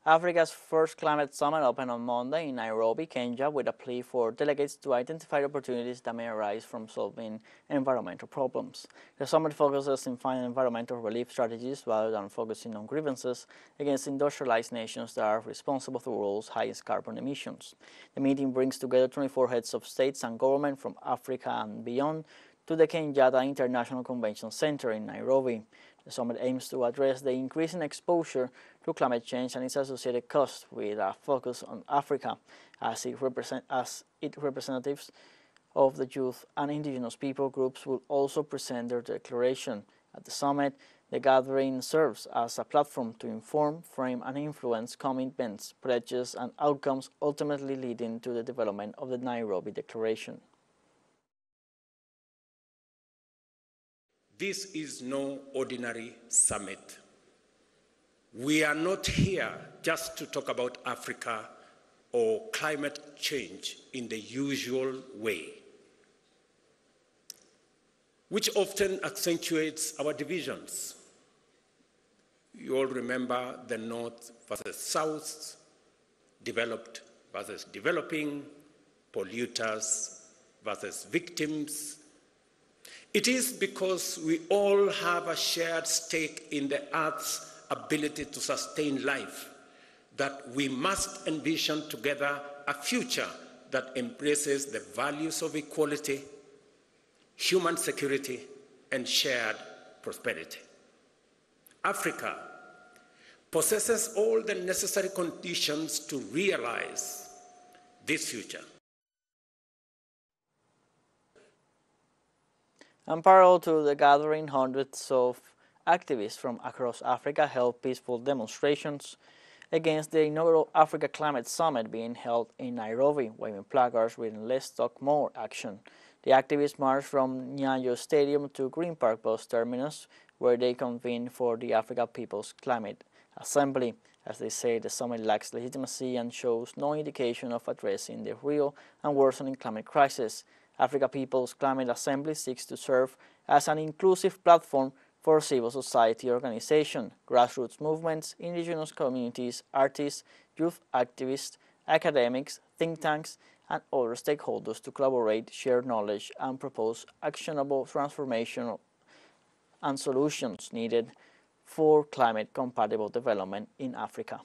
Africa's first climate summit opened on Monday in Nairobi, Kenya, with a plea for delegates to identify opportunities that may arise from solving environmental problems. The summit focuses on finding environmental relief strategies rather than focusing on grievances against industrialized nations that are responsible for the world's highest carbon emissions. The meeting brings together 24 heads of states and government from Africa and beyond to the Kenyatta International Convention Center in Nairobi. The summit aims to address the increasing exposure to climate change and its associated costs, with a focus on Africa, as its representatives of the youth and indigenous people groups will also present their declaration. At the summit, the gathering serves as a platform to inform, frame, and influence commitments, pledges, and outcomes, ultimately leading to the development of the Nairobi Declaration. This is no ordinary summit. We are not here just to talk about Africa or climate change in the usual way, which often accentuates our divisions. You all remember the North versus South, developed versus developing, polluters versus victims. It is because we all have a shared stake in the Earth's ability to sustain life that we must envision together a future that embraces the values of equality, human security, and shared prosperity. Africa possesses all the necessary conditions to realize this future. And parallel to the gathering, hundreds of activists from across Africa held peaceful demonstrations against the inaugural Africa Climate Summit being held in Nairobi, waving placards with "Let's Talk More" action. The activists marched from Nyayo Stadium to Green Park bus terminus, where they convened for the Africa People's Climate Assembly. As they say, the summit lacks legitimacy and shows no indication of addressing the real and worsening climate crisis. Africa People's Climate Assembly seeks to serve as an inclusive platform for civil society organizations, grassroots movements, indigenous communities, artists, youth activists, academics, think tanks, and other stakeholders to collaborate, share knowledge, and propose actionable transformation and solutions needed for climate-compatible development in Africa.